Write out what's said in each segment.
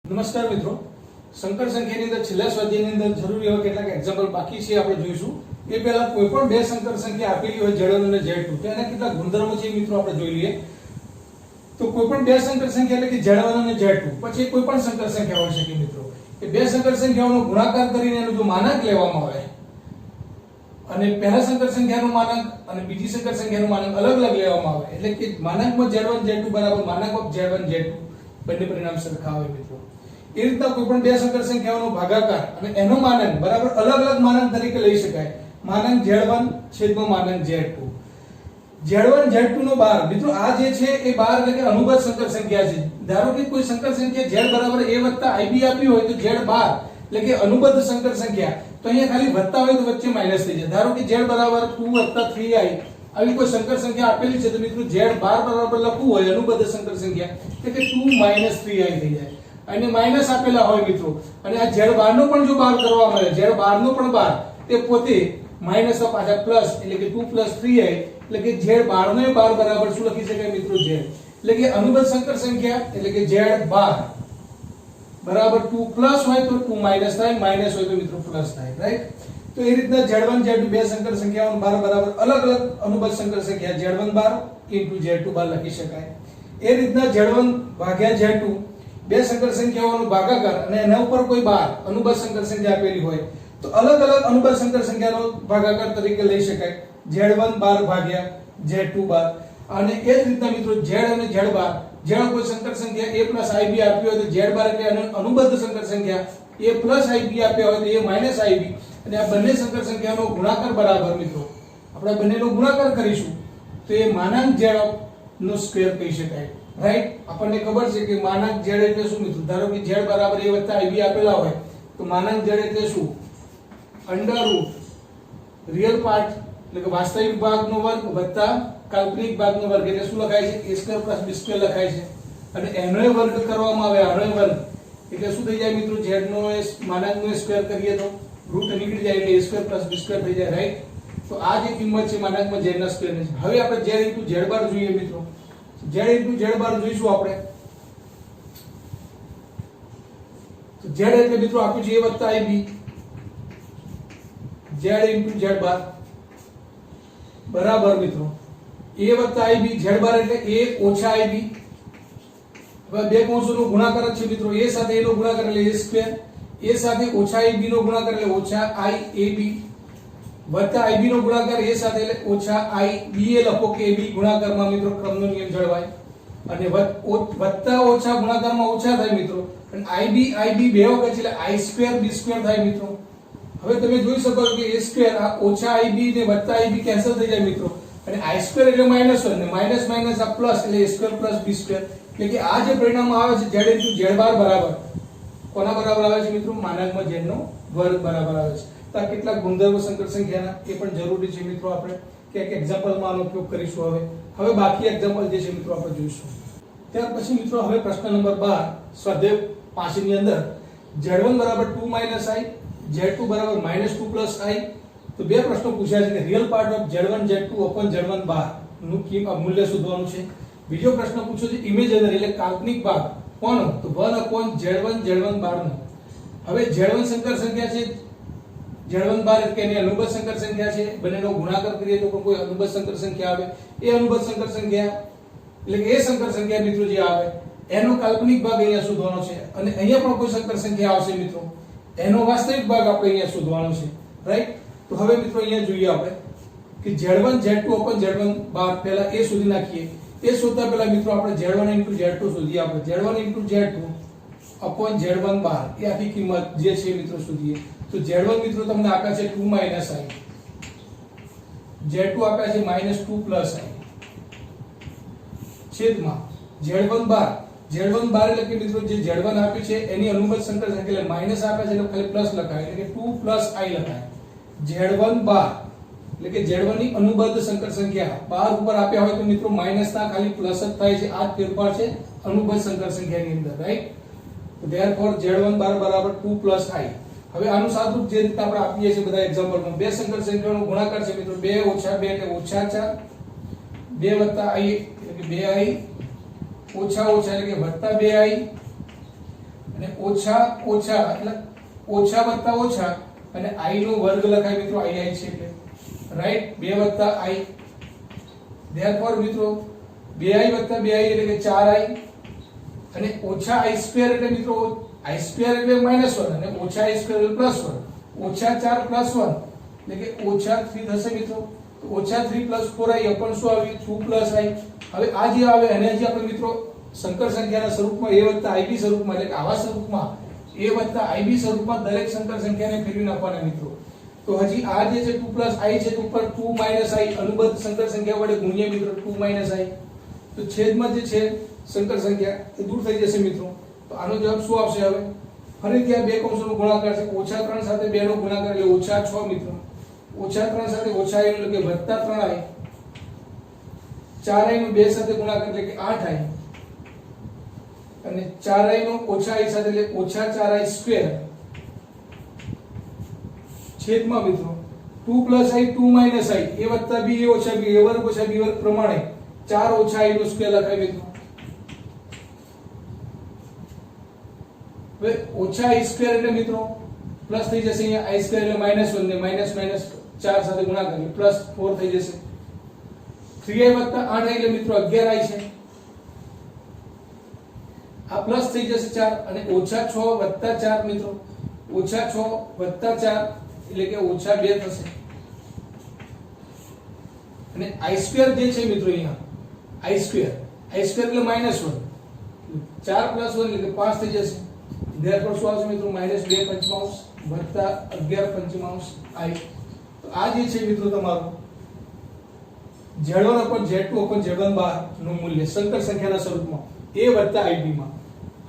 નમસ્કાર મિત્રો, સંકર સંખ્યાની અંદર છેલ્લા સ્વાધ્યાયની અંદર જરૂરી એવા કેટલાક એક્ઝામ્પલ બાકી છે આપણે જોઈશું. એ પહેલા કોઈ પણ બે સંકર સંખ્યા આપેલી હોય Z1 અને Z2 તો એના કેટલા ગુણધર્મો છે મિત્રો આપણે જોઈ લઈએ. તો કોઈ પણ બે સંકર સંખ્યા એટલે કે Z1 અને Z2 પછી કોઈ પણ સંકર સંખ્યા હોઈ શકે મિત્રો. એ બે સંકર સંખ્યાઓનો ગુણાકાર કરીને એનો જો માનાંક લેવામાં આવે અને પહેલા સંકર સંખ્યાનો માનાંક અને બીજી સંકર સંખ્યાનો માનાંક અલગ અલગ લેવામાં આવે એટલે કે માનાંકમાં Z1 Z2 બરાબર માનાંકમાં Z1 Z2 બંને પરિણામ સરખા આવે મિત્રો. એ રીતના કોઈ પણ બે સંકર સંખ્યાઓનો ભાગાકાર અને એનો માનાંક બરાબર અલગ અલગ માનાંક તરીકે લઈ શકાય. માનાંક Z1 છેદમાં માનાંક Z2. Z1 Z2 નો 12 મિત્રો આ જે છે એ 12 એટલે કે અનુબદ્ધ સંકર સંખ્યા છે. ધારો કે કોઈ સંકર સંખ્યા Z બરાબર a + ib આપી હોય તો Z12 એટલે કે અનુબદ્ધ સંકર સંખ્યા તો અહીંયા ખાલી વત્તા હોય તો વચ્ચે માઈનસ થઈ જાય. ધારો કે Z બરાબર 2 + 3i આવી કોઈ સંકર સંખ્યા આપેલી છે તો મિત્રો Z12 બરાબર લખવું હોય અનુબદ્ધ સંકર સંખ્યા એટલે કે 2 - 3i થઈ જાય. અને માઈનસ આપેલા હોય મિત્રો અને આ Z12 નો પણ જો 12 કરવામાં આવે Z12 નો પણ 12 તે પોતે માઈનસ પાછા પ્લસ એટલે કે 2 + 3i એટલે કે Z12 નો 12 બરાબર શું લખી શકાય મિત્રો Z એટલે કે અનુબદ્ધ સંકર સંખ્યા એટલે કે Z12 બરાબર 2 પ્લસ હોય તો 2 માઈનસ થાય માઈનસ હોય તો મિત્રો પ્લસ થાય રાઈટ. તો એ રીતના Z1 Z2 બે સંકર સંખ્યાઓનો 12 બરાબર અલગ અલગ અનુબદ્ધ સંકર સંખ્યા Z1 12 * Z2 12 લખી શકાય. એ રીતના Z1 ભાગ્યા Z2 બે સંકર સંખ્યાઓનો ભાગાકાર અને એના ઉપર કોઈ 12 અનુબદ્ધ સંકર સંખ્યા આપેલી હોય તો અલગ અલગ અનુબદ્ધ સંકર સંખ્યાનો ભાગાકાર તરીકે લઈ શકાય. Z1 12 ભાગ્યા Z2 12 અને એ જ રીતના મિત્રો Z અને Z12 જ્યાં કોઈ સંકર સંખ્યા a + ib આપી હોય તો Z12 એટલે અનુબદ્ધ સંકર સંખ્યા a + ib આપ્યા હોય તો a - ib અને આ બંને સંકર સંખ્યાનો ગુણાકાર બરાબર મિત્રો આપણે બંનેનો ગુણાકાર કરીશું તો એ માનાંક Z નો સ્ક્વેર કહી શકાય રાઈટ. આપણને ખબર છે કે માનાંક Z એટલે શું મિત્રો ધારો કે Z બરાબર a + ib આપેલા હોય તો માનાંક Z એટલે શું √ રિયલ પાર્ટ એટલે કે વાસ્તવિક ભાગનો વર્ગ વત્તા કાલ્પનિક ભાગનો વર્ગ એટલે શું લખાય છે a² + b² લખાય છે. અને એનો વર્ગ કરવામાં આવે આનો વર્ગ એટલે શું થઈ જાય મિત્રો Z નો માનાંકનો સ્ક્વેર કરીએ તો રૂટ નીકળી જાય એટલે a² + b² થઈ જાય રાઈટ. તો આ જે કિંમત છે માનાંકમાં Z ના સ્ક્વેર ની. હવે આપણે Z * Z12 જોઈએ મિત્રો. Z * Z12 જોઈશું આપણે. તો Z એટલે મિત્રો આપ્યું છે a + ib Z * Z12 બરાબર મિત્રો a + ib Z12 એટલે a - ib હવે બે કૌંસોનો ગુણાકાર જ છે મિત્રો. a સાથે a નો ગુણાકાર એટલે a², a સાથે -ib નો ગુણાકાર એટલે -iab વત્તા ib નો ગુણાકાર a સાથે એટલે -iba લખો કે ab ગુણાકારમાં મિત્રો ક્રમનો નિયમ જળવાય અને વત્તા ઓછા ગુણાકારમાં ઓછા થાય મિત્રો અને ib બે વખત એટલે i² b² થાય મિત્રો. હવે તમે જોઈ શકો છો કે a² આ -ib ને +ib કેન્સલ થઈ જાય મિત્રો અને i² એટલે -1 અને માઈનસ આ પ્લસ એટલે a² + b² એટલે કે આ જે પરિણામ આવે છે Z * Z12 બરાબર કોના બરાબર આવે છે મિત્રો માનાંકમાં Z નો વર્ગ બરાબર આવે છે. તો આ કેટલાક ગુણધર્મો સંકર સંખ્યાના એ પણ જરૂરી છે મિત્રો. આપણે એક એક્ઝામ્પલમાં આનો ઉપયોગ કરીશું. હવે બાકી એક્ઝામ્પલ જે છે મિત્રો આપણે જોઈશું. ત્યાર પછી મિત્રો હવે પ્રશ્ન નંબર 12 સ્વાધ્યાય 5 ની અંદર Z1 બરાબર 2 - i Z2 બરાબર -2 + i તો બે પ્રશ્નો પૂછ્યા છે કે real part of Z1 Z2 upon Z1 બાર નું મૂલ્ય શોધવાનું છે. બીજો પ્રશ્ન પૂછ્યો છે ઇમેજનરી એટલે કાલ્પનિક ભાગ કોનો તો 1/Z1 Z1 બાર નો. હવે Z1 સંકર સંખ્યા છે Z1 બાર એટલે એની અનુબદ્ધ સંકર સંખ્યા છે. બંનેનો ગુણાકાર કરીએ તો કોઈ અનુબદ્ધ સંકર સંખ્યા આવે એ અનુબદ્ધ સંકર સંખ્યા એટલે કે એ સંકર સંખ્યા મિત્રો જે આવે એનો કાલ્પનિક ભાગ અહીંયા શોધવાનો છે અને અહીંયા પણ કોઈ સંકર સંખ્યા આવશે મિત્રો એનો વાસ્તવિક ભાગ આપણે અહીંયા શોધવાનો છે રાઈટ. તો હવે મિત્રો અહીંયા જોઈએ આપણે કે Z1 Z2 upon Z1 બાર પહેલા એ શોધી નાખીએ. એ શોધતા પહેલા મિત્રો આપણે Z1 * Z2 શોધીએ. આપણે Z1 * Z2 upon Z1 બાર એ આખી કિંમત જે છે મિત્રો શોધીએ. તો Z1 મિત્રો તમને આપ્યા છે 2 - i Z2 આપ્યા છે -2 + i છેદમાં Z1 બાર એટલે કે મિત્રો જે Z1 આપ્યું છે એની અનુબદ્ધ સંકર સંખ્યા એટલે માઈનસ આપ્યા છે એટલે ખાલી પ્લસ લખાય એટલે કે 2 + i લખાય. Z1 બાર એટલે કે Z1 ની અનુબદ્ધ સંકર સંખ્યા 12 ઉપર આપ્યા હોય તો મિત્રો માઈનસ ના ખાલી પ્લસ જ થાય છે. આ ફેરફાર છે અનુબદ્ધ સંકર સંખ્યાની અંદર રાઈટ. તો ધેરફોર Z1 બાર બરાબર 2 + i. હવે આનું સાદુરૂપ જે રીતે આપણે આપીએ છીએ બધા એક્ઝામ્પલમાં બે સંકર સંખ્યાઓનો ગુણાકાર છે મિત્રો 2 - 2 એટલે -4 2 + i એટલે કે 2i ઓછા એટલે કે +2i અને ઓછા ઓછા એટલે ઓછા વત્તા ઓછા અને i નો વર્ગ લખાય મિત્રો, i છે એટલે રાઈટ, 2 વત્તા i, ધેરફોર મિત્રો 2i વત્તા 2i એટલે કે 4i, અને ઓછા i સ્ક્વેર એટલે મિત્રો i સ્ક્વેર એટલે -1 અને ઓછા i સ્ક્વેર એટલે +1, ઓછા 4 +1 એટલે કે ઓછા 3 થશે મિત્રો. તો ઓછા 3 + 4i અપન શું આવ્યું 2 + i. હવે આ જે આવે એને જે આપણે મિત્રો સંકર સંખ્યાના સ્વરૂપમાં a વત્તા ib સ્વરૂપમાં એટલે કે આવા સ્વરૂપમાં a વત્તા ib સ્વરૂપમાં દરેક સંકર સંખ્યાને ફેરવી નાખવાના મિત્રો. તો હજી આ જે છે 2 + i છે તો ઉપર 2 - i અનુબદ્ધ સંકર સંખ્યા વડે ગુણ્યા મિત્રો 2 - i. તો છેદમાં જે છે સંકર સંખ્યા એ દૂર થઈ જશે મિત્રો. તો આનો જવાબ શું આવશે? હવે ફરીથી આ બે કૌંસોનો ગુણાકાર છે, -3 સાથે 2 નો ગુણાકાર એટલે -6 મિત્રો, -3 સાથે -i એટલે કે +3i, 4i નો 2 સાથે ગુણાકાર એટલે કે 8i, અને 4i નો -i સાથે એટલે -4i સ્ક્વેર છેદમાં મિત્રો 2 + i 2 - i a વત્તા b a ઓછા b a વર્ગ ઓછા b વર્ગ પ્રમાણે 4 ઓછા i નો સ્ક્વેર લખાય મિત્રો. હવે ઓછા i સ્ક્વેર એટલે મિત્રો પ્લસ થઈ જશે, અહીંયા i સ્ક્વેર એટલે -1 ને -4 સાથે ગુણાકાર એટલે +4 થઈ જશે. 3i વત્તા 8i એટલે મિત્રો 11i છે, આ પ્લસ થઈ જશે 4 અને -6 વત્તા 4 મિત્રો, -6 વત્તા 4 એટલે કે -2 થશે. અને i સ્ક્વેર જે છે મિત્રો અહીંયા i સ્ક્વેર એટલે -1, 4 + 1 એટલે કે 5 થઈ જશે. ધેરફોર શું આવશે મિત્રો -2 પંચમાંશ વત્તા 11 પંચમાંશ i. તો આ જે છે મિત્રો તમારું z1 upon z2 upon z1 બાર નું મૂલ્ય સંકર સંખ્યાના સ્વરૂપમાં a વત્તા ib માં.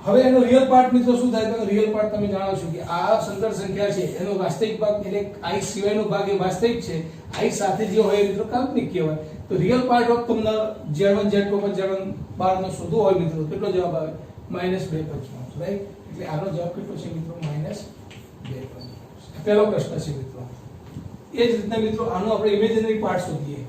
હવે એનો રિયલ પાર્ટ મિત્રો શું થાય? તો રિયલ પાર્ટ તમે જાણો છો કે આ સંકર સંખ્યા છે એનો વાસ્તવિક ભાગ એટલે i સિવાયનો ભાગ એ વાસ્તવિક છે, i સાથે જે હોય મિત્રો કાલ્પનિક કહેવાય. તો રિયલ પાર્ટ ઓફ તમને z1 z2 upon z1 બાર નો શોધવો હોય મિત્રો, કેટલો જવાબ આવે? -2 પંચમાંશ રાઈટ. એટલે આનો જવાબ કેટલો છે મિત્રો? -2 પંચમાંશ. પહેલો પ્રશ્ન છે મિત્રો. એ જ રીતના મિત્રો આનો આપણે ઇમેજિનરી પાર્ટ શોધીએ.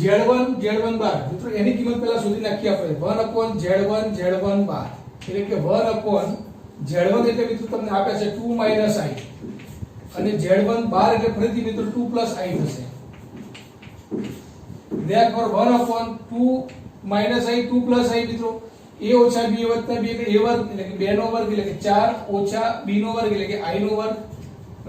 z1 બાર મિત્રો એની કિંમત પહેલા શોધી નાખીએ આપણે. 1 upon z1 બાર એટલે કે 1 upon z1 એટલે મિત્રો તમને આપે છે 2 - i અને z1 બાર એટલે ફરીથી મિત્રો 2 + i થશે. therefore 1 upon 2 - i 2 + i મિત્રો a ઓછા b વત્તા b એટલે a વર્ગ એટલે કે 2 નો વર્ગ એટલે કે 4 ઓછા b નો વર્ગ એટલે કે i નો વર્ગ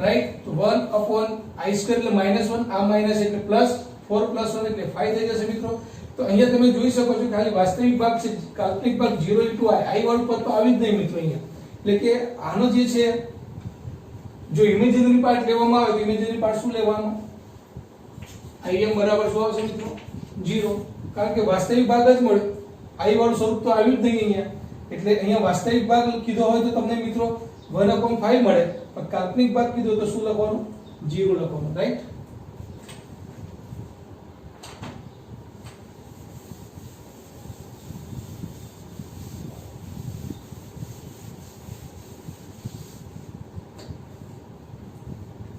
રાઈટ. તો 1 upon i સ્ક્વેર એટલે -1, આ માઈનસ એટલે પ્લસ, 4 + 1 એટલે 5 થઈ જશે મિત્રો. તો અહીંયા તમે જોઈ શકો છો ખાલી વાસ્તવિક ભાગ છે, કાલ્પનિક ભાગ 0 * i વાળું પદ તો આવી જ નહીં મિત્રો અહીંયા. એટલે કે આનો જે છે જો ઇમેજિનરી પાર્ટ લેવામાં આવે તો ઇમેજિનરી પાર્ટ શું લેવાનો? im બરાબર શું આવશે મિત્રો? 0, કારણ કે વાસ્તવિક ભાગ જ મળે, i વાળું સ્વરૂપ તો આવ્યું જ નહીં અહીંયા. એટલે અહીંયા વાસ્તવિક ભાગ કીધો હોય તો તમને મિત્રો 1/5 મળે, પણ કાલ્પનિક ભાગ કીધો તો શું લખવાનું? 0 લખવાનું રાઈટ.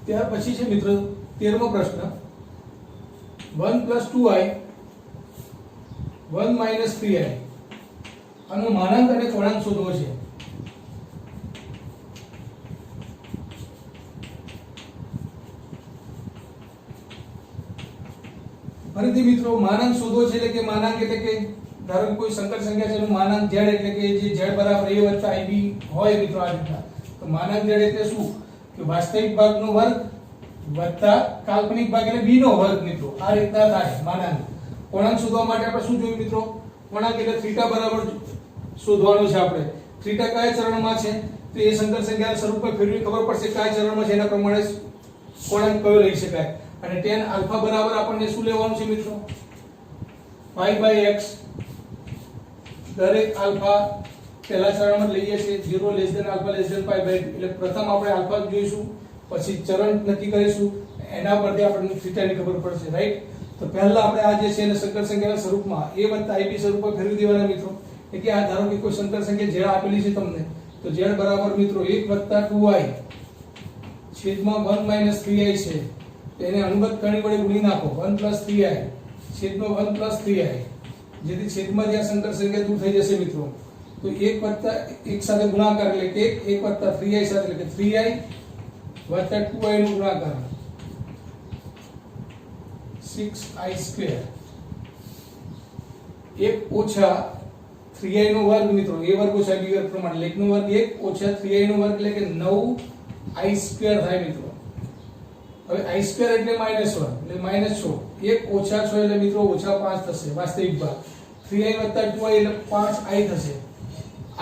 ત્યાર પછી છે મિત્રો 13મો પ્રશ્ન. 1 + 2i 1 - 3i આનો માનાંક અને કોણાંક શોધવો છે. ફરીથી મિત્રો માનાંક શોધવો છે એટલે કે માનાંક એટલે કે ધારો કે કોઈ સંકર સંખ્યા છે એનું માનાંક z એટલે કે જે z બરાબર a વત્તા ib હોય મિત્રો આ રીતના. તો માનાંક z એટલે શું? કે વાસ્તવિક ભાગનો વર્ગ વત્તા કાલ્પનિક ભાગ એટલે b નો વર્ગ મિત્રો, આ રીતના થાય માનાંક. કોણાંક શોધવા માટે આપણે શું જોયું મિત્રો? કોણાંક એટલે થીટા બરાબર શોધવાનું છે આપણે. થીટા કયા ચરણમાં છે તો એ સંકર સંખ્યાના સ્વરૂપમાં ફેરવી ખબર પડશે કયા ચરણમાં છે, એના પ્રમાણે કોણાંક કયો લઈ શકાય. અને tan આલ્ફા બરાબર આપણને શું લેવાનું છે મિત્રો? pi/x. દરેક આલ્ફા પહેલા ચરણમાં લઈએ છીએ 0 > α > pi/2 એટલે પ્રથમ આપણે આલ્ફા જોઈશું, પછી ચરણ નક્કી કરીશું, એના પરથી આપણને થીટાની ખબર પડશે રાઈટ. તો પહેલા આપણે આ જે છે એને સંકર સંખ્યાના સ્વરૂપમાં a + ib સ્વરૂપમાં ફેરવી દેવાના મિત્રો. એટલે આ ધારો કે કોઈ સંકર સંખ્યા z આપેલી છે તમને, તો z બરાબર મિત્રો 1 + 2i છેદમાં 1 - 3i છે, એને અનુબદ્ધ કરણી વડે ગુણી નાખો. 1 + 3i છેદમાં 1 + 3i, જેથી છેદમાંથી આ સંકર સંખ્યા દૂર થઈ જશે મિત્રો. તો 1 વત્તા 1 સાથે ગુણાકાર એટલે કે 1 વત્તા 3i સાથે એટલે કે 3i વત્તા 2i નો ગુણાકાર 6i સ્ક્વેર 1 ઓછા 3i નો વર્ગ મિત્રો a વર્ગ ઓછા b વર્ગ પ્રમાણે એટલે 1 નો વર્ગ 1 ઓછા 3i નો વર્ગ એટલે કે 9i સ્ક્વેર થાય મિત્રો. હવે i સ્ક્વેર એટલે -1 એટલે -6 1 ઓછા 6 એટલે મિત્રો ઓછા 5 થશે વાસ્તવિક ભાગ 3i વત્તા 2i એટલે 5i થશે.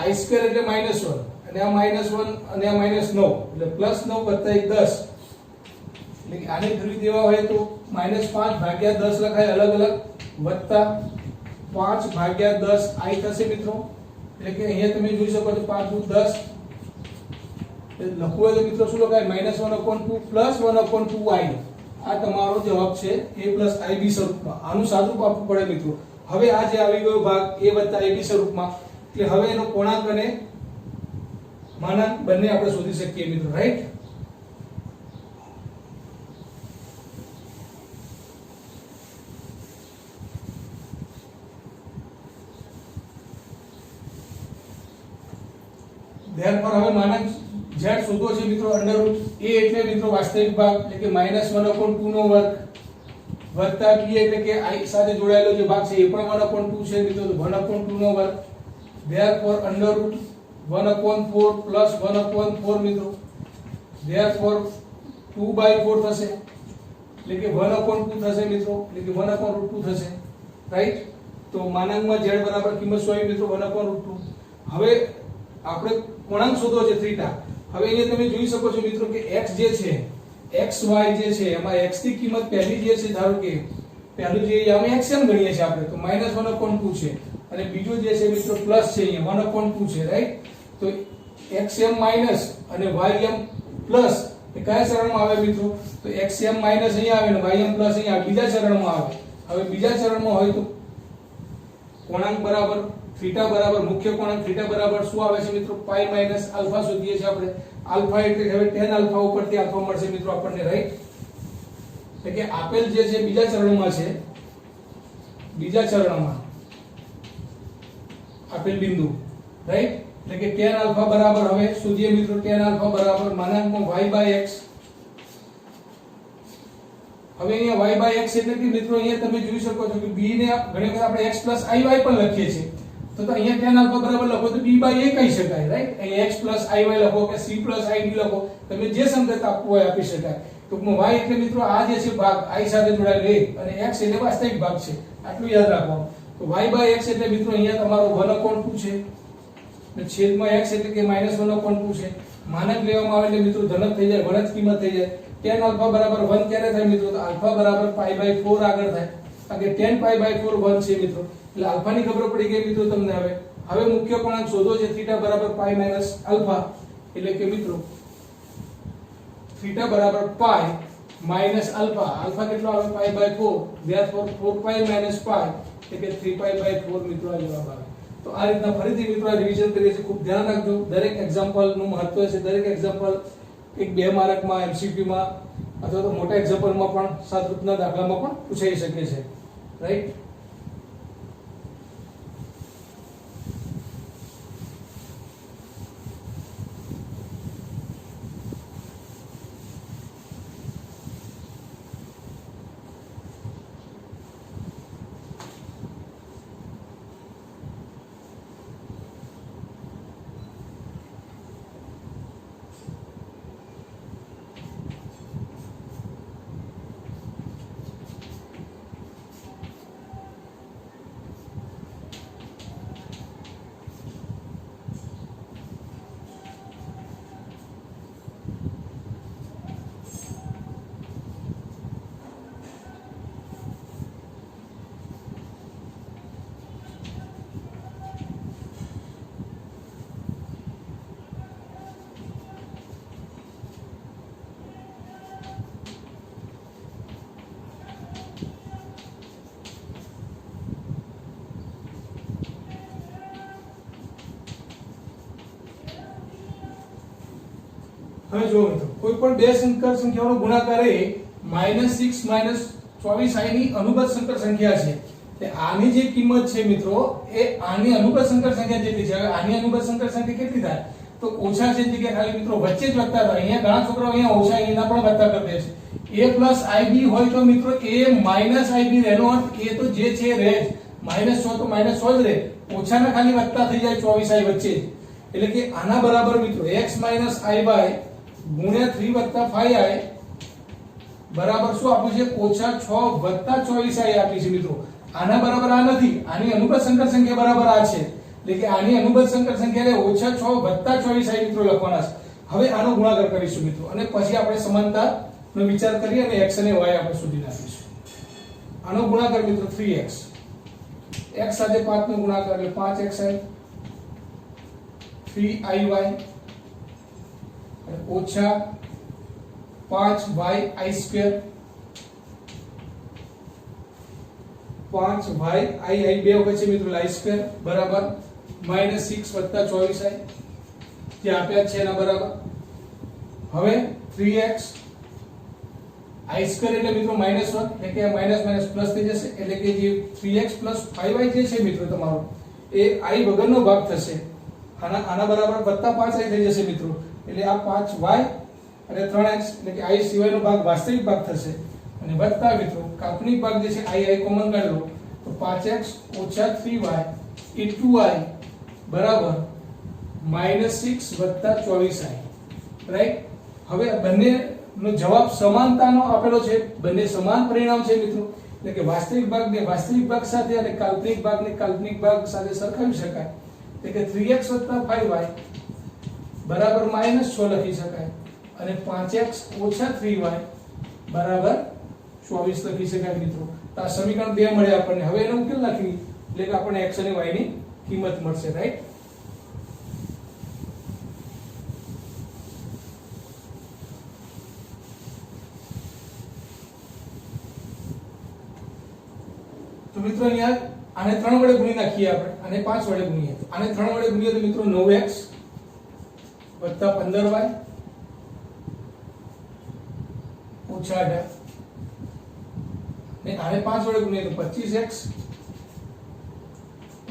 i સ્ક્વેર એટલે -1 અને આ -1 અને આ -9 એટલે +9 વત્તા 1 10 એટલે કે આને ફેરવી દેવા હોય તો -5 ભાગ્યા 10 લખાય અલગ અલગ વત્તા 5 ભાગ્યા 10 i થશે મિત્રો. એટલે કે અહીંયા તમે જોઈ શકો છો 5 * 10 લખવું હોય તો મિત્રો શું લખાય -1/2 +1/2i. આ તમારો જવાબ છે a + ib સ્વરૂપમાં. આનું સાદુરૂપ આપવું પડે મિત્રો. હવે આ જે આવી ગયો ભાગ a + ib સ્વરૂપમાં એટલે હવે એનો પૂર્ણાંક અને માનાંક બંને આપણે શોધી શકીએ મિત્રો. રાઈટ. ધ્યાન પર હવે માનાંક z શોધવો છે મિત્રો. √ a એટલે મિત્રો વાસ્તવિક ભાગ એટલે કે -1/2 નો વર્ગ વત્તા b એટલે કે i સાથે જોડાયેલો જે ભાગ છે એ પણ 1/2 છે મિત્રો તો 1/2 નો વર્ગ. therefore √ 1/4 + 1/4 મિત્રો therefore 2/4 થશે એટલે કે 1/2 થશે મિત્રો એટલે કે 1/2 થશે. રાઈટ. તો માનાંકમાં z બરાબર કિંમત શું આવી મિત્રો 1/2. હવે આપણે પૂર્ણાંક શોધવો છે થીટા. હવે અહીંયા તમે જોઈ શકો છો મિત્રો કે x જે છે xy જે છે એમાં x ની કિંમત પહેલી જે છે ધારો કે પહેલું જે અમે xm ગણીએ છીએ આપણે તો -1/2 છે અને બીજું જે છે મિત્રો પ્લસ છે અહીંયા 1/2 છે. રાઈટ. તો xm માઈનસ અને ym પ્લસ એ કયા ચરણમાં આવે મિત્રો તો xm માઈનસ અહીંયા આવે ને ym પ્લસ અહીંયા બીજા ચરણમાં આવે. હવે બીજા ચરણમાં હોય તો પૂર્ણાંક બરાબર થીટા બરાબર મુખ્ય કોણાંક થીટા બરાબર શું આવે છે મિત્રો પાઈ માઈનસ આલ્ફા શોધીએ છીએ આપણે. આલ્ફા એટલે હવે tan આલ્ફા ઉપરથી આલ્ફા મળશે મિત્રો આપણને. રાઈટ. એટલે કે આપેલ જે છે બીજા ચરણમાં છે બીજા ચરણમાં આપેલ બિંદુ. રાઈટ. એટલે કે tan આલ્ફા બરાબર હવે શોધીએ મિત્રો tan આલ્ફા બરાબર માનાંકમાં y/x. હવે અહીંયા y/x એટલે કે મિત્રો અહીંયા તમે જોઈ શકો છો કે b ને ઘણી વખત આપણે x + iy પણ લખીએ છીએ તો અહીંયા tan આલ્ફા બરાબર લખો તો b/a કહી શકાય. રાઈટ. અહીંયા x + iy લખો કે c + id લખો તમે જે સંકેત આપવો હોય આપી શકાય. ટૂંકમાં y એટલે મિત્રો આ જે છે ભાગ i સાથે જોડાયેલો અને x એટલે વાસ્તવિક ભાગ છે આટલું યાદ રાખવાનું. તો y/x એટલે મિત્રો અહીંયા તમારો 1/2 છે ને છેદમાં x એટલે કે -1/2 છે. માનક લેવામાં આવે એટલે મિત્રો ધનક થઈ જાય વળત કિંમત થઈ જાય. tan આલ્ફા બરાબર 1 ક્યારે થાય મિત્રો તો આલ્ફા બરાબર π/4 આગળ થાય કારણ કે tan π/4 1 છે મિત્રો. એટલે આલ્ફા ની ખબર પડી ગઈ મિત્રો તમને. હવે મુખ્ય કોણાંક શોધો છે થીટા બરાબર π - આલ્ફા એટલે કે મિત્રો થીટા બરાબર π - આલ્ફા. આલ્ફા કેટલો આવે π/4 therefore 4π - π એટલે કે 3π/4 મિત્રો આ જવાબ આવે. તો આ રીતના ફરીથી મિત્રો આ રિવિઝન કરીએ છીએ. ખૂબ ધ્યાન રાખજો. દરેક એક્ઝામ્પલ નું મહત્વ છે. દરેક એક્ઝામ્પલ 1-2 માર્કમાં MCQ માં અથવા તો મોટા એક્ઝામ્પલમાં પણ સાદરૂપના દાખલામાં પણ પૂછાઈ શકે છે. રાઈટ. હવે જો મિત્રો કોઈ પણ બે સંકર સંખ્યાઓનો ગુણાકાર એ -6 - 24i ની અનુબદ્ધ સંકર સંખ્યા છે તે આની જે કિંમત છે મિત્રો એ આની અનુબંધ સંકર સંખ્યા જેટલી છે. હવે આની અનુબંધ સંકર સંખ્યા કેટલી થાય તો ઓછા છે જગ્યાએ ખાલી મિત્રો વચ્ચે જ વત્તા થાય. અહીંયા ઘણા છોકરાઓ અહીંયા ઓછા અહીંના પણ વત્તા કરી દે છે. a પ્લસ ib હોય તો મિત્રો a માઈનસ ib એનો અર્થ એ તો જે છે રહે જ, -6 તો -6 જ રહે, ઓછાના ખાલી વત્તા થઈ જાય 24i વચ્ચે જ. એટલે કે આના બરાબર મિત્રો x - i બાય ગુણ્યા 3 + 5i બરાબર શું આપ્યું છે -6 + 24i આપી છે મિત્રો. આના બરાબર આ નથી, આની અનુબંધ સંકર સંખ્યા બરાબર આ છે. એટલે કે આની અનુબંધ સંકર સંખ્યા એટલે -6 + 24i મિત્રો લખવાના છે. હવે આનો ગુણાકાર કરીશું મિત્રો અને પછી આપણે સમાનતાનો વિચાર કરી અને x અને y આપણે શોધી નાખીશું. આનો ગુણાકાર મિત્રો 3x, x સાથે 5 નો ગુણાકાર એટલે 5xi 3iy ઓછા 5yi² 5yi બે વખત છે મિત્રો i² બરાબર -6 + 24i જે આપ્યા છે એના બરાબર. હવે 3x i² એટલે મિત્રો -1 એટલે કે માઈનસ પ્લસ થઈ જશે. એટલે કે જે 3x + 5y જે છે મિત્રો તમારો એ i વગરનો ભાગ થશે. આના બરાબર +5i થઈ જશે મિત્રો. એટલે આ 5y અને 3x એટલે કે i સિવાયનો ભાગ વાસ્તવિક ભાગ થશે અને વત્તા મિત્રો કાલ્પનિક ભાગ જે છે i કોમન કાઢી લો તો 5x - 3y * i બરાબર -6 + 24i રાઈટ. હવે બંનેનો જવાબ સમાનતાનો આપેલો છે, બંને સમાન પરિણામ છે મિત્રો. એટલે કે વાસ્તવિક ભાગને વાસ્તવિક ભાગ સાથે અને કાલ્પનિક ભાગને કાલ્પનિક ભાગ સાથે સરખાવી શકાય. એટલે કે 3x + 5y બરાબર -6 લખી શકાય અને 5x - 3y બરાબર 24 લખી શકાય મિત્રો. તો આ સમીકરણ 2 મળે આપણને. હવે એનો ઉકેલ લખી એટલે કે આપણને x અને y ની કિંમત મળશે રાઈટ. તો મિત્રો અહીંયા આને 3 વડે ગુણી નાખીએ આપણે, આને 5 વડે ગુણીએ. આને 3 વડે ગુણીએ તો મિત્રો 9x + 15y ઓછા 18 ને આને 5 વડે ગુણીએ તો 25x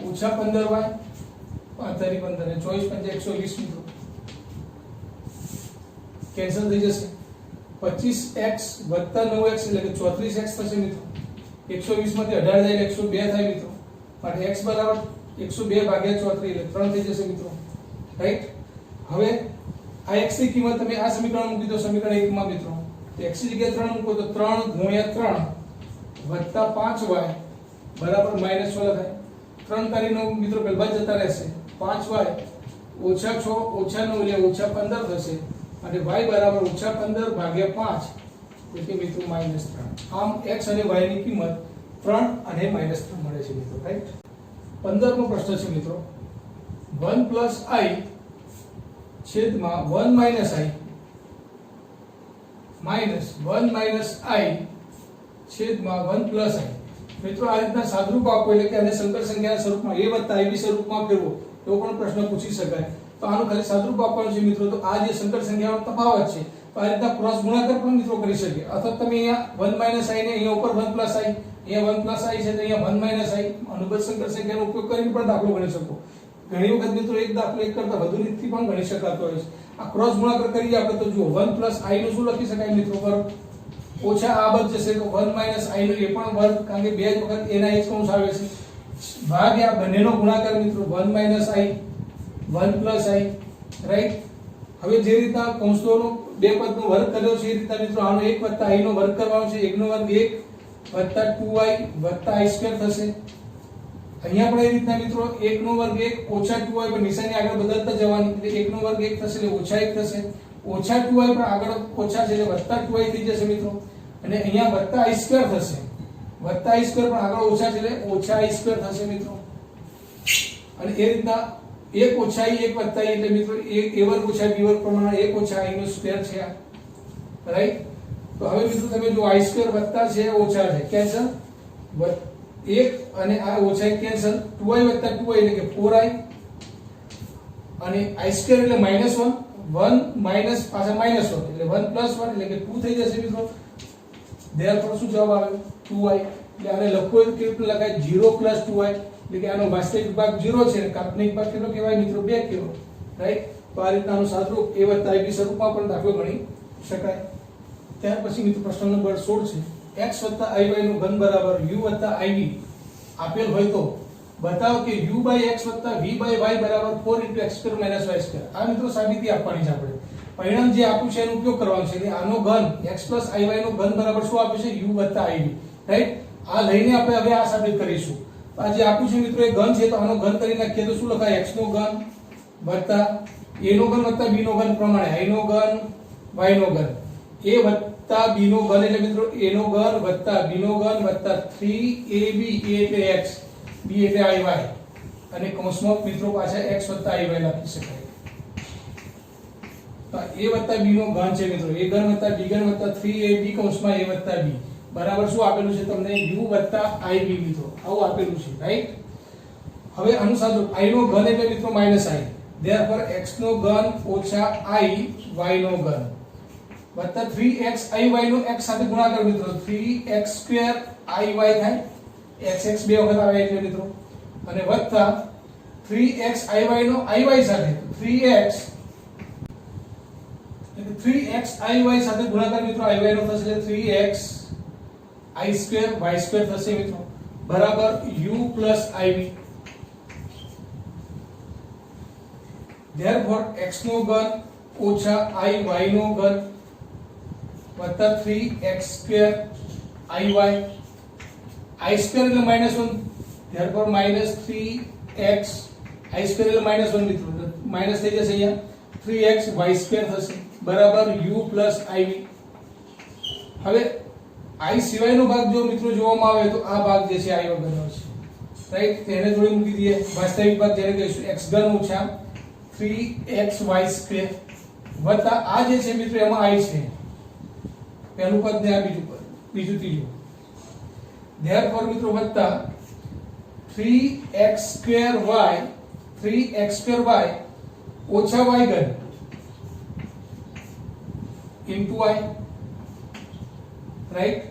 ઓછા 15y 5 * 15 ને 24 × 5 = 120 મિત્રો કેન્સલ થઈ જશે. 25x + 9x એટલે કે 34x થશે મિત્રો. 120 માંથી 18 જાય એટલે 102 થાય મિત્રો. માટે x બરાબર 102 / 34 એટલે 3 થઈ જશે મિત્રો રાઈટ. હવે આ x ની કિંમત તમે આ સમીકરણ મૂકી દો સમીકરણ 1 માં મિત્રો. તો x ની જગ્યાએ 3 મૂકો તો 3 × 3 + 5y બરાબર -16 થાય. 3 તારીનો મિત્રો પહેલા જતા રહેશે. 5y - 6 - 9 એટલે -15 થશે. અને y બરાબર -15 / 5 એટલે મિત્રો -3. આમ x અને y ની કિંમત 3 અને -3 મળે છે મિત્રો રાઈટ. 15મો પ્રશ્ન છે મિત્રો 1 + i છેદમાં 1 - i -1 - i છેદમાં 1 + i. મિત્રો આ રીતના સાદરૂપ આપો એટલે કે આને સંકર સંખ્યાના સ્વરૂપમાં a + ib સ્વરૂપમાં ફેરવો તો પણ પ્રશ્ન પૂછી શકાય. તો આનું ખાલી સાદરૂપ આપવાનું છે મિત્રો. તો આ જે સંકર સંખ્યાનો તફાવત છે તો આ રીતના ક્રોસ ગુણાકાર પણ મિત્રો કરી શકીએ. અથવા તમે અહીંયા 1 - i ને અહીંયા ઉપર 1 + i, અહીંયા 1 + i છે તો અહીંયા 1 - i અનુબંધ સંકર સંખ્યાનો ઉપયોગ કરીને પણ દાખલો ગણી શકો. ઘણી વખત મિત્રો એક દાખલો એક કરતા વધુ રીતથી પણ ગણી શકાતો હોય છે. આ ક્રોસ ગુણાકાર કરીએ આપણે તો જુઓ 1 + i નું શું લખી શકાય મિત્રો વર્ગ ઓછા આ બધ જશે તો 1 - i નો એ પણ વર્ગ કારણ કે બે જ વખત એના એક કૌંસ આવે છે ભાગ્યા આ બંનેનો ગુણાકાર મિત્રો 1 - i 1 + i રાઈટ. હવે જે રીતના કૌંસોનો બે પદનો વર્ગ કર્યો છે એ રીતના મિત્રો આનો 1 + i નો વર્ગ કરવાનો છે. 1 નો વર્ગ 1 + 2i + i² થશે. અહીંયા પણ એ રીતના મિત્રો 1 નો વર્ગ 1 ઓછા 2i પર નિશાની આગળ બદલતા જવાની એટલે 1 નો વર્ગ 1 થશે એટલે ઓછા 1 થશે. ઓછા 2i પણ આગળ ઓછા છે એટલે વત્તા 2i થઈ જશે મિત્રો. અને અહીંયા વત્તા i² થશે. વત્તા i² પણ આગળ ઓછા છે એટલે ઓછા i² થશે મિત્રો. અને એ રીતના 1 ઓછા i 1 વત્તા i એટલે મિત્રો a વર્ગ ઓછા b વર્ગ પ્રમાણે 1 ઓછા i નો સ્ક્વેર છે આ રાઈટ. તો હવે મિત્રો તમે જો i² વત્તા છે ઓછા છે કેન્સલ 1 અને આ ઓછા કેન્સલ 2i + 2i એટલે કે 4i અને i² એટલે -1 1 માઈનસ પાછા -1 એટલે 1 + 1 એટલે કે 2 થઈ જશે મિત્રો. ધેરફોર શું જવાબ આવે 2i એટલે આને લખવું હોય તો કેવી રીતે લખાય 0 + 2y એટલે કે આનો વાસ્તવિક ભાગ 0 છે અને કાલ્પનિક ભાગ કેટલો કહેવાય મિત્રો 2 કહેવાય, રાઈટ? તો આ રીતના આનું સાદુરૂપ a + ib સ્વરૂપમાં પણ દાખલો ગણી શકાય. ત્યાર પછી મિત્રો પ્રશ્ન નંબર 16 છે x + iy નું ઘન બરાબર u + iv આપેલ હોય તો બતાવો કે u/x + v/y બરાબર 4 × x² - y². આ મિત્રો સાબિતી આપવાની છે આપણે. પરિણામ જે આપ્યું છે એનો ઉપયોગ કરવાનો છે. એટલે આનો ઘન x + iy નો ઘન બરાબર શું આપ્યું છે u + iv, રાઈટ? આ લઈને આપણે હવે આ સાબિત કરીશું. આ જે આપ્યું છે મિત્રો એ ઘન છે તો આનો ઘન કરી નાખીએ તો શું લખાય? x નો ઘન વત્તા a નો ઘન વત્તા b નો ઘન પ્રમાણે i નો ઘન y નો ઘન a વત્તા b નો ઘન એટલે મિત્રો a નો ઘન વત્તા b નો ઘન વત્તા 3ab a એટલે x b એટલે iy અને કૌંસમાં મિત્રો પાછા x + iy લખી શકાય. તો a + b નો ઘન છે મિત્રો a ઘન વત્તા b ઘન વત્તા 3ab કૌંસમાં a + b બરાબર શું આપેલું છે તમને? u + iv મિત્રો આવું આપેલું છે, રાઈટ? હવે આનું સાદું i નો ઘન એટલે મિત્રો -i, therefore x નો ઘન - i y નો ઘન વત્તા 3x iy નો x સાથે ગુણાકાર મિત્રો 3x² iy થાય, x બે વખત આવે એટલે મિત્રો, અને વત્તા 3x iy નો iy સાથે 3x iy સાથે ગુણાકાર મિત્રો iy નો થશે એટલે 3x i² y² થશે મિત્રો બરાબર u + iv. therefore x નો ઘન - i y નો ઘન વત્તા 3x² iy i² એટલે -1, therefore -3x i² એટલે -1 મિત્રો માઈનસ થઈ જશે અહીંયા 3x y² થશે બરાબર u + iv. હવે i સિવાયનો ભાગ જો મિત્રો જોવામાં આવે તો આ ભાગ જે છે i વગરનો છે, રાઈટ? તેને જોડી મૂકી દઈએ. વાસ્તવિક ભાગ જેને કહીશું x³ - 3xy² વત્તા આ જે છે મિત્રો એમાં i છે, પહેલું પદ ને આ બીજું પદ, બીજું ત્રીજું, therefore મિત્રો વત્તા 3x²y ઓછા y ઘન into y, રાઈટ?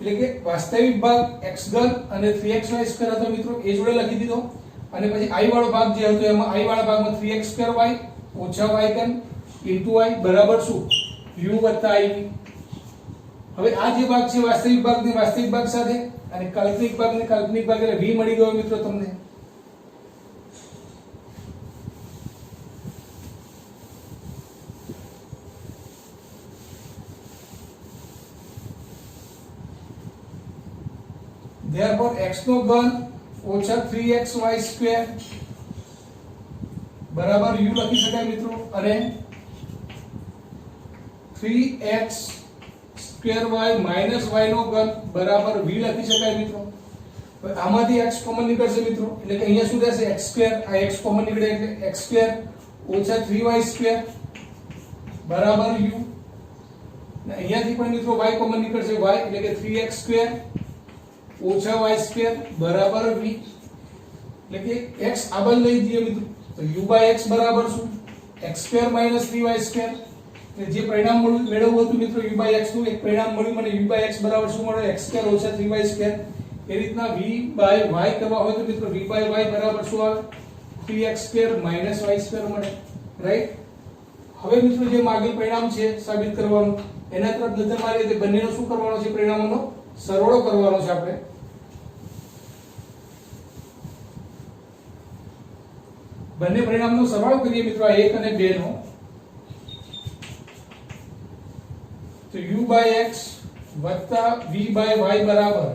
એટલે કે વાસ્તવિક ભાગ x ઘન અને 3xy² હતો મિત્રો એ જોડે લખી દીધો, અને પછી i વાળો ભાગ જે હતો એમાં i વાળા ભાગમાં 3x²y ઓછા y ઘન into y બરાબર શું? u + iv. હવે આ જે ભાગ છે વાસ્તવિક ભાગને વાસ્તવિક ભાગ સાથે અને કાલ્પનિક ભાગને કાલ્પનિક ભાગ એટલે v મળી ગયો મિત્રો તમને. therefore x નો ઘન ઓછા 3xy² બરાબર u લખી શકાય મિત્રો, અને 3x² y - y નો ઘન બરાબર v લખી શકાય મિત્રો. હવે આમાંથી x કોમન નીકળશે મિત્રો એટલે કે અહીંયા શું રહેશે? x² આ x કોમન નીકળે એટલે x² ઓછા 3y² બરાબર u, અને અહીંયાથી પણ મિત્રો y કોમન નીકળશે y એટલે કે 3x² ઓછા y² બરાબર v. એટલે કે x આ બાજુ લઈ જઈએ મિત્રો તો u/x બરાબર શું? x² - 3y². જે પરિણામ મેળવવું હતું મિત્રો u/x નું એક પરિણામ મળ્યું મને u/x બરાબર શું મળે? x² ઓછા 3y². એ રીતના v/y કરવા હોય તો મિત્રો v/y બરાબર શું આવે? 3x² - y² મળે, રાઈટ? હવે મિત્રો જે માગેલ પરિણામ છે સાબિત કરવાનું એના તરફ નજર મારીએ તો બંનેનો શું કરવાનો છે? પરિણામોનો સરવાળો કરવાનો છે આપણે. બંને પરિણામનો સરવાળો કરીએ મિત્રો આ 1 અને 2 નો તો u/x વત્તા v/y બરાબર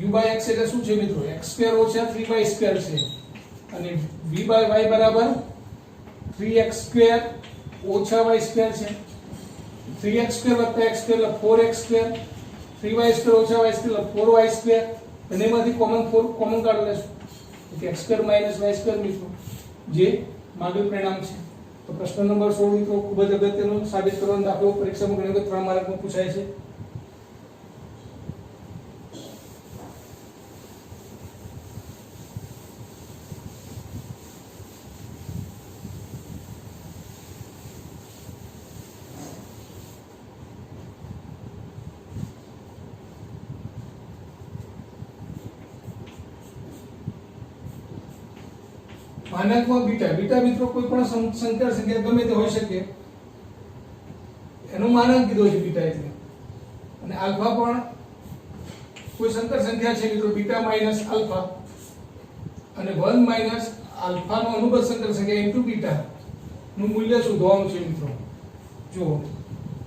u/x એટલે શું છે મિત્રો? x² ઓછા 3y² છે, અને v/y બરાબર 3x² ઓછા y² છે. 3x² વત્તા x² એટલે 4x², 3y² ઓછા y² એટલે 4y². બંનેમાંથી કોમન કાઢી લેશું એટલે x² - y² મિત્રો જે માગેલ પરિણામ છે. તો પ્રશ્ન નંબર 16 મિત્રો ખૂબ જ અગત્યનો સાબિત કરવાનો દાખલો પરીક્ષામાં ઘણી વખત 3 માર્કમાં પૂછાય છે. માનાંકમાં બીટા બીટા મિત્રો કોઈ પણ સંકર સંખ્યા ગમે તે હોઈ શકે એનું માનાંક કીધું છે બીટા એટલે અને આલ્ફા પણ કોઈ સંકર સંખ્યા છે મિત્રો બીટા માઈનસ આલ્ફા અને 1 માઈનસ આલ્ફા નો અનુબંધ સંકર સંખ્યા ઇન્ટુ બીટા નું મૂલ્ય શોધવાનું છે મિત્રો જો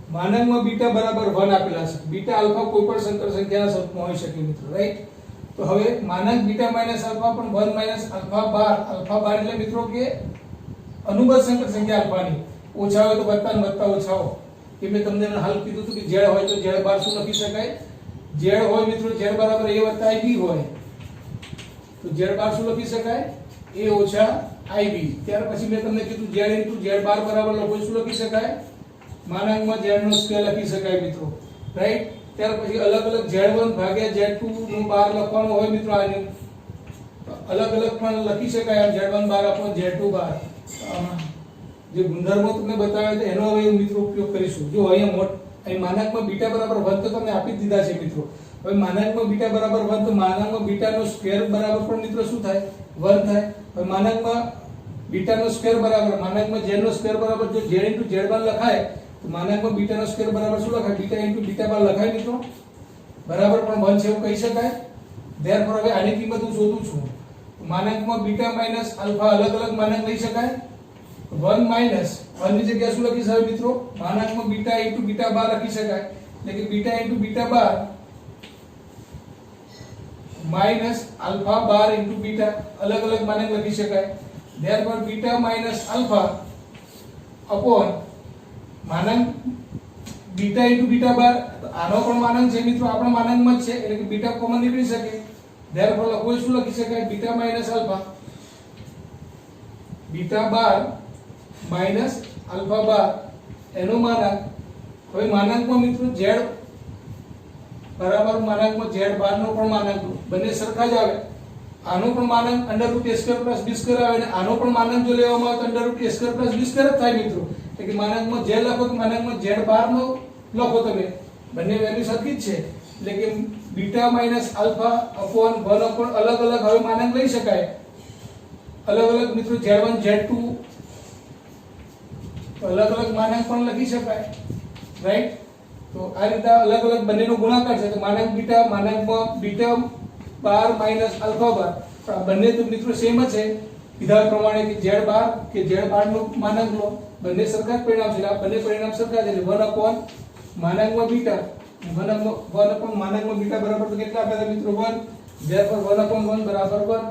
માનાંકમાં બીટા બરાબર 1 આપેલા છે બીટા આલ્ફા કોઈ પણ સંકર સંખ્યાના સ્વરૂપમાં હોઈ શકે મિત્રો રાઈટ તો હવે માનાંક બીટા માઈનસ આલ્ફા પણ 1 માઈનસ આલ્ફા બાર એટલે મિત્રો કે અનુબંધ સંકર સંખ્યા આલ્ફાની ઓછા હોય તો વત્તા ને વત્તા ઓછા હોય કે મેં તમને હાલ કીધું હતું કે z હોય તો z બાર શું લખી શકાય z હોય મિત્રો z બરાબર a વત્તા ib હોય તો z બાર શું લખી શકાય a ઓછા ib ત્યાર પછી મેં તમને કીધું z ઇન્ટુ z બાર બરાબર લખો શું લખી શકાય માનાંકમાં z નો સ્ક્વેર લખી શકાય મિત્રો રાઈટ ત્યાર પછી અલગ અલગ z1 ભાગ્યા z2 નું બાર લખવાનું હોય મિત્રો આને અલગ અલગ પણ લખી શકાય z1 બાર આપો z2 બાર જે ગુણધર્મો તમને બતાવ્યા હતા એનો હવે મિત્રો ઉપયોગ કરીશું જો અહીંયા અહીં માનાંકમાં બીટા બરાબર 1 તો તમને આપી દીધા છે મિત્રો હવે માનાંકમાં બીટા બરાબર 1 તો માનાંકમાં બીટા નો સ્ક્વેર બરાબર પણ મિત્રો શું થાય 1 થાય હવે માનાંકમાં બીટા નો સ્ક્વેર બરાબર માનાંકમાં z નો સ્ક્વેર બરાબર જો z ઇન્ટુ z બાર લખાય તો માનાંકમાં બીટા નો સ્ક્વેર બરાબર શું લખાય બીટા ઇન્ટુ બીટા બાર લખાય મિત્રો બરાબર પણ 1 છે એવું કહી શકાય ધેરફોર હવે આની કિંમત હું શોધું છું માનાંકમાં બીટા માઈનસ આલ્ફા અલગ અલગ માનાંક લઈ શકાય 1 માઈનસ 1 ની જગ્યાએ શું લખી શકાય મિત્રો માનાંકમાં બીટા ઇન્ટુ બીટા બાર લખી શકાય એટલે કે beta into beta bar minus alpha bar into beta અલગ અલગ માનાંક લખી શકાય therefore beta minus alpha upon માનાંક બીટા ઇન્ટુ બીટા બાર આનો પણ માનાંક છે મિત્રો આપણા માનાંકમાં જ છે એટલે કે બીટા કોમન નીકળી શકે ધેરફોર લખો શું લખી શકાય beta minus alpha beta bar minus alpha બાર એનો માનાંક હવે માનાંકમાં મિત્રો z બરાબર માનાંકમાં z બાર નો પણ માનાંક બંને સરખા જ આવે આનો પણ માનાંક √a² + b² આવે અને આનો પણ માનાંક જો લેવામાં આવે તો √a² + b² જ થાય મિત્રો એટલે કે માનાંકમાં z લખો તો માનાંકમાં z બાર નો લખો તમે બંને વેલ્યુ સરખી જ છે એટલે કે beta minus alpha upon 1 upon અલગ અલગ હવે માનાંક લઈ શકાય અલગ અલગ મિત્રો z1 z2 અલગ અલગ માનાંક પણ લખી શકાય રાઈટ તો આ રીતે અલગ અલગ બંનેનો ગુણાકાર છે તો માનાંક માનાંકમાં બીટા બાર માઈનસ આલ્ફા બાર આ બંને તો મિત્રો સેમ જ છે કીધા પ્રમાણે કે z બાર નું માનાંક લો બંને સરખા જ પરિણામ છે આ બંને પરિણામ સરખા છે એટલે 1 અપોન માનાંકમાં બીટા 1 અપોન માનાંકમાં બીટા બરાબર તો કેટલા આપ્યા મિત્રો 1 therefore 1 અપોન 1 બરાબર 1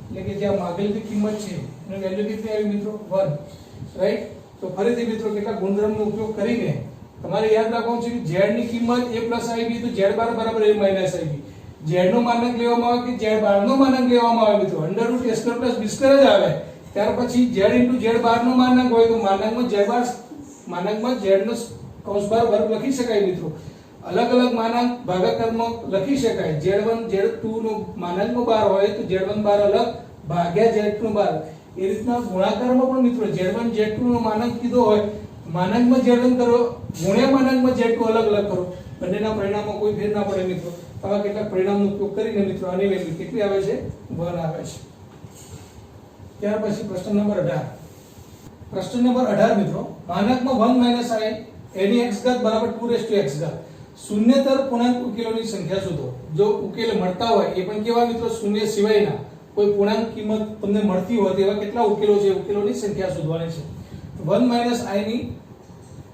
એટલે કે જે માગેલી કિંમત છે એની વેલ્યુ કેટલી આવી મિત્રો 1 રાઈટ તો ફરીથી મિત્રો કેટલા ગુણધર્મનો ઉપયોગ કરીને તમારે યાદ રાખવાનું છે કે z ની કિંમત a + ib તો z બાર બરાબર a - ib z નો માનાંક લેવામાં આવે કે z બાર નો માનાંક લેવામાં આવે મિત્રો √a² + b² જ આવે ત્યાર પછી z * z બાર નો માનાંક હોય તો માનાંકમાં z નો કૌંસ બાર વર્ગ લખી શકાય મિત્રો અલગ અલગ માનાંક ભાગાકારમાં લખી શકાય z1 z2 નો માનાંકનો બાર હોય તો z1 બાર અલગ ભાગ્યા z2 નો બાર એ રીતના ગુણાકારમાં પણ મિત્રો z1 z2 નો માનાંક કીધો હોય માનાંકમાં z1 કરો ગુણ્યા માનાંકમાં z2 અલગ અલગ કરો બંનેના પરિણામમાં કોઈ ફેર ના પડે મિત્રો આવા કેટલાક પરિણામનો ઉપયોગ કરીને મિત્રો આની વેલ્યુ કેટલી આવે છે 1 આવે છે ત્યાર પછી પ્રશ્ન નંબર 18 મિત્રો માનાંકમાં 1 - i એની x ઘાત બરાબર 2x ઘાત શૂન્યતર પૂર્ણાંક ઉકેલોની સંખ્યા શોધો જો ઉકેલ મળતા હોય એ પણ કેવા મિત્રો શૂન્ય સિવાયના કોઈ પૂર્ણાંક કિંમત તમને મળતી હોય તેવા કેટલા ઉકેલો છે ઉકેલોની સંખ્યા શોધવાની છે 1 - i ની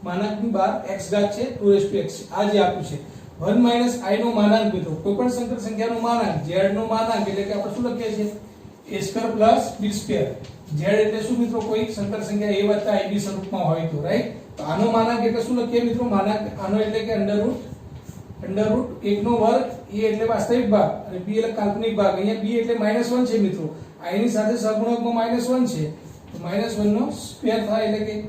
માનાંકની બાર x ઘાત છે 2x આ જે આપ્યું છે 1 - i નો માનાંક મિત્રો કોઈ પણ સંકર સંખ્યાનો માનાંક z નો માનાંક એટલે કે આપણે શું લખીએ છીએ a² + b² z એટલે શું મિત્રો કોઈ સંકર સંખ્યા a + ib સ્વરૂપમાં હોય તો રાઈટ તો આનો માનાંક એટલે શું લખીએ મિત્રો માનાંક આનો એટલે કે √1 નો વર્ગ a એટલે વાસ્તવિક ભાગ અને b એટલે કાલ્પનિક ભાગ અહીંયા b એટલે -1 છે મિત્રો i ની સાથે સહગુણકમાં -1 છે તો -1 નો સ્ક્વેર થાય એટલે કે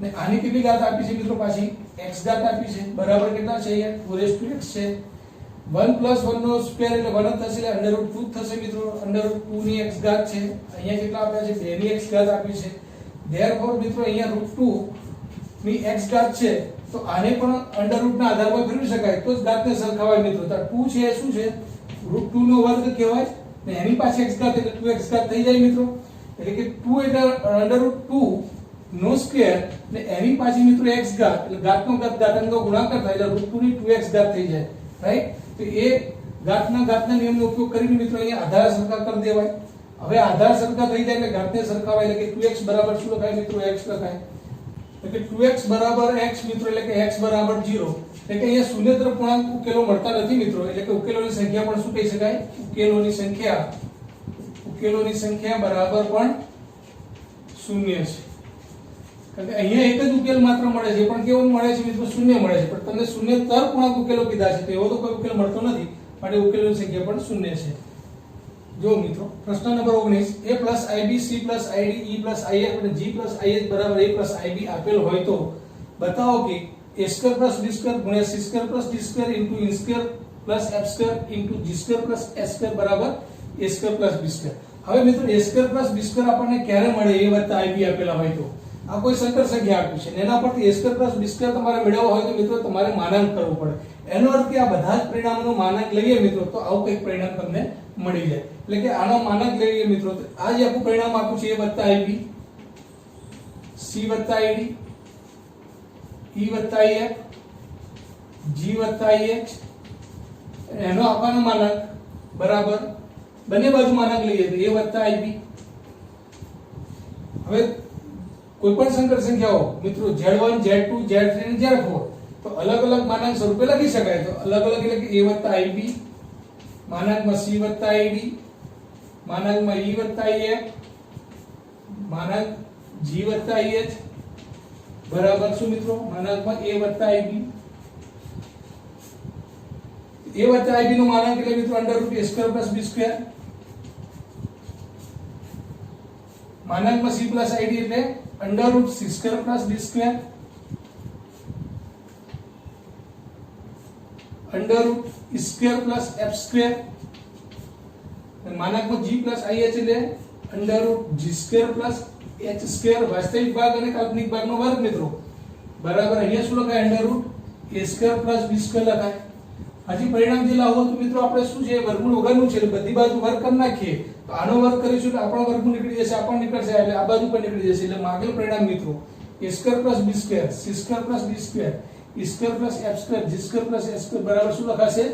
ને આની કેટલી ઘાત આપી છે મિત્રો પાછી x ઘાત આપી છે બરાબર કેટલા છે અહીંયા 4x છે 1 + 1 નો સ્ક્વેર એટલે 1 જ થશે એટલે √2 થશે મિત્રો √2 ની x ઘાત છે અહીંયા કેટલા આપ્યા છે 2 ની x ઘાત આપી છે ધેરફોર મિત્રો અહીંયા √2 ની x ઘાત છે તો આને પણ √ ના આધાર પર ફેરવી શકાય તો જ ઘાતને સરખાવાય મિત્રો તો 2 છે શું છે √2 નો વર્ગ કહેવાય ને એની પાસે x ઘાત એટલે 2x ઘાત થઈ જાય મિત્રો એટલે કે 2 એટલે √2 નો સ્ક્વેર ને એની પાછી મિત્રો x ઘાત એટલે ઘાતનો ઘાત ઘાતાંકનો ગુણાકાર થાય એટલે √2 ની 2x ઘાત થઈ જાય, રાઈટ? તો એ ઘાતના નિયમનો ઉપયોગ કરીને મિત્રો અહીંયા આધાર સરખા કરી દેવાય. હવે આધાર સરખા થઈ જાય એટલે ઘાતને સરખાવાય એટલે કે 2x બરાબર શું લખાય મિત્રો? x લખાય. એટલે કે 2x બરાબર x મિત્રો એટલે કે x બરાબર 0. એટલે કે અહીંયા શૂન્યતર પૂર્ણાંક ઉકેલો મળતા નથી મિત્રો, એટલે કે ઉકેલોની સંખ્યા પણ શું કહી શકાય? ઉકેલોની સંખ્યા બરાબર પણ શૂન્ય છે. કારણ કે અહીંયા એક જ ઉકેલ માત્ર મળે છે, પણ કેવો મળે છે મિત્રો? શૂન્ય મળે છે. પણ તમને શૂન્યતર પૂર્ણાંક ઉકેલો કીધા છે તો એવો તો કોઈ ઉકેલ મળતો નથી, માટે ઉકેલોની સંખ્યા પણ શૂન્ય છે. જો મિત્રો પ્રશ્ન number 19 a + ib c + id e + if અને g + ih બરાબર a + ib આપેલ હોય તો બતાવો કે a² + b² * c² + d² * e² + f² * g² + s² બરાબર a² + b². હવે મિત્રો a² + b² આપણને ક્યારે મળે? a + ib આપેલા હોય તો. આ કોઈ સંકર સંખ્યા આપ્યું છે ને એના પરથી a² + b² તમારે મેળવવો હોય તો મિત્રો તમારે માનાંક કરવું પડે. એનો અર્થ કે આ બધા જ પરિણામોનો માનાંક લઈએ મિત્રો તો આવું કંઈક પરિણામ તમને મળી જાય. એટલે કે આનો માનાંક લઈએ મિત્રો તો આ જે આખું પરિણામ આપ્યું છે a + ib c + id e + if g + ih એનો આપવાનો માનાંક બરાબર બંને બાજુ માનાંક લઈએ તો a + ib. હવે કોઈ પણ સંકર સંખ્યાઓ મિત્રો z1 z2 z3 અને z4 તો અલગ અલગ માનાંક સ્વરૂપે લખી શકાય. તો અલગ અલગ એટલે કે a + ib માનાંકમાં c + id માનાંકમાં e + if માનાંક g + ih બરાબર શું મિત્રો? માનાંકમાં a + ib. a + ib નો માનાંક એટલે મિત્રો √a² + b². માનાંકમાં c + id એટલે √c² + d² √e² + f². માનાંકમાં g + ih એટલે √g² + h² વાસ્તવિક ભાગ અને કાલ્પનિક ભાગનો વર્ગ મિત્રો બરાબર અહીંયા શું લખાય? √a² + b² લખાય. હજી પરિણામ જે લાવો તો મિત્રો આપણે શું છે? વર્ગમૂળ વગરનું છે એટલે બધી બાજુ વર્ગ કરી નાખીએ તો આનો વર્ગ કરીશું એટલે આપણો વર્ગમૂળ નીકળી જશે, આપણો નીકળશે એટલે આ બાજુ પણ નીકળી જશે. એટલે માગેલ પરિણામ મિત્રો a² + b² c² + d² e² + f² g² + s² બરાબર શું લખાશે?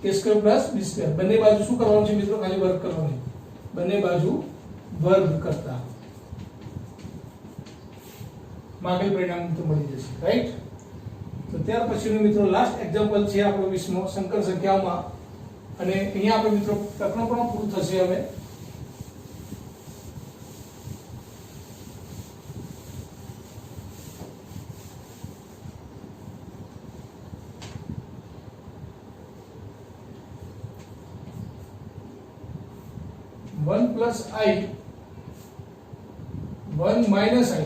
a² + b². બંને બાજુ શું કરવાનું છે મિત્રો? ખાલી વર્ગ કરવાનું. બંને બાજુ વર્ગ કરતા માગેલ પરિણામ તો મળી જશે, રાઈટ? તો ત્યાર પછીનું મિત્રો લાસ્ટ એક્ઝામ્પલ છે આપણો 20મો સંકર સંખ્યાઓમાં અને અહીંયા આપણે મિત્રો પ્રકરણ પણ પૂરું થશે. હવે +i 1 - i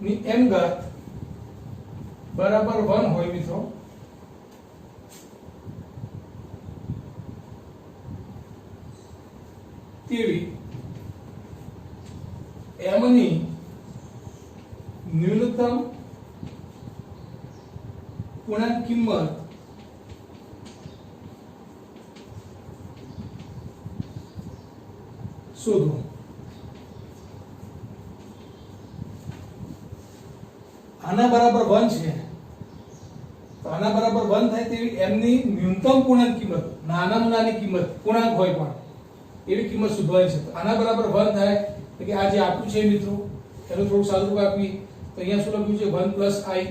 ની m ઘાત બરાબર 1 હોય મિત્રો તેવી m ની ન્યૂનતમ પૂર્ણાંક કિંમત શોધો. આના બરાબર 1 છે તો આના બરાબર 1 થાય તેવી m ની ન્યૂનતમ પૂર્ણાંક કિંમત, નાનામાં નાની કિંમત પૂર્ણાંક હોય પણ એવી કિંમત શોધવાની છે. તો આના બરાબર 1 થાય એટલે કે આ જે આપ્યું છે મિત્રો એનું થોડું સાદું આપી તો અહીંયા શું લખ્યું છે? 1 + i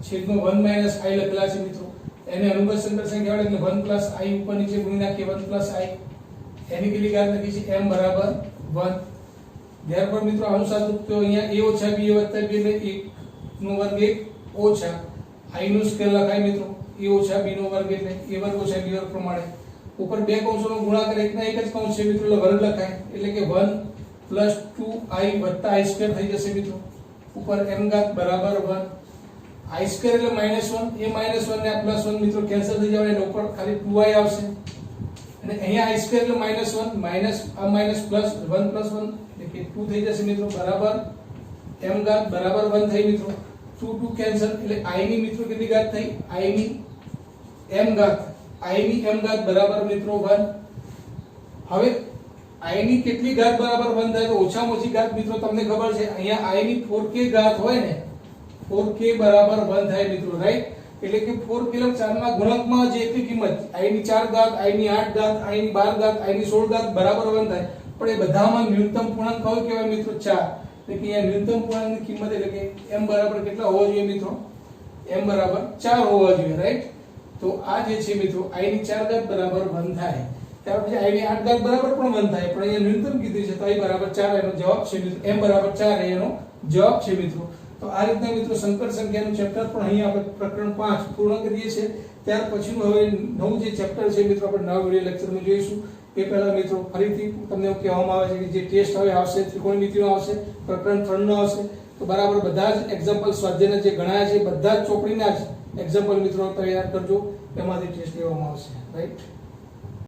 છેદમાં 1 - i લખેલા છે મિત્રો. એને અનુબંધ સંકર સંખ્યા એટલે 1 + i ઉપર નીચે ગુણી નાખીએ 1 + i એની પેલી ઘાત લખી છે m બરાબર 1. ત્યારબાદ મિત્રો આનું સાદું તો અહીંયા a - b a + b એટલે 1 નો વર્ગ 1 ઓછા i નો સ્ક્વેર લખાય મિત્રો a - b નો વર્ગ એટલે a વર્ગ - b વર્ગ પ્રમાણે ઉપર બે કૌંસોનો ગુણાકાર એકના એક જ કૌંસ છે મિત્રો એટલે વર્ગ લખાય એટલે કે 1 + 2i + i² થઈ જશે મિત્રો. ઉપર m ઘાત બરાબર 1 i² એટલે -1 એ -1 ને આ +1 મિત્રો કેન્સલ થઈ જવાય એટલે ઉપર ખાલી 2i આવશે અને અહીંયા i² એટલે -1 માઈનસ આ માઈનસ પ્લસ 1 + 1 એટલે કે 2 થઈ જશે મિત્રો બરાબર m ઘાત બરાબર 1 થઈ મિત્રો. 2 કેન્સલ એટલે i ની મિત્રો કેટલી ઘાત થઈ? i ની m ઘાત બરાબર મિત્રો 1. હવે i ની કેટલી ઘાત બરાબર 1 થાય? તો ઓછામાં ઓછી ઘાત મિત્રો તમને ખબર છે અહીંયા i ની 4k ઘાત હોય ને 4k બરાબર 1 થાય મિત્રો, રાઈટ? એટલે કે 4k લગ 4 ના ગુણકમાં જે એકલી કિંમત i ની 4 ઘાત, i ની 8 ઘાત, i ની 12 ઘાત, i ની 16 ઘાત બરાબર 1 થાય. પણ એ બધામાં ન્યૂનતમ પૂર્ણાંક કયો કહેવાય મિત્રો? 4. એટલે કે અહીંયા ન્યૂનતમ પૂર્ણાંકની કિંમત એટલે કે m બરાબર કેટલા હોવા જોઈએ મિત્રો? m બરાબર 4 હોવા જોઈએ, રાઈટ? તો આ જે છે મિત્રો i ની 4 ઘાત બરાબર 1 થાય. ત્યાર પછી i ની 8 ઘાત બરાબર પણ 1 થાય, પણ અહીંયા ન્યૂનતમ કીધું છે તો i બરાબર 4 એનો જવાબ છે મિત્રો. m બરાબર 4 એનો જવાબ છે મિત્રો. તો આ રીતના મિત્રો સંકર સંખ્યાનું ચેપ્ટર પણ અહીંયા આપણે પ્રકરણ 5 પૂર્ણ કરીએ છીએ. ત્યાર પછીનું હવે નવું જે ચેપ્ટર છે મિત્રો આપણે નવા વિડિયો લેક્ચરમાં જોઈશું. એ પહેલા મિત્રો ફરીથી તમને એવું કહેવામાં આવે છે કે જે ટેસ્ટ હવે આવશે ત્રિકોણમિતિનો આવશે, પ્રકરણ 3 નો આવશે. તો બરાબર બધા જ એક્ઝામ્પલ સ્વાધ્યાયના જે ગણાયા છે બધા જ ચોપડીના જ એક્ઝામ્પલ મિત્રો તૈયાર કરજો, એમાંથી ટેસ્ટ લેવામાં આવશે, રાઈટ?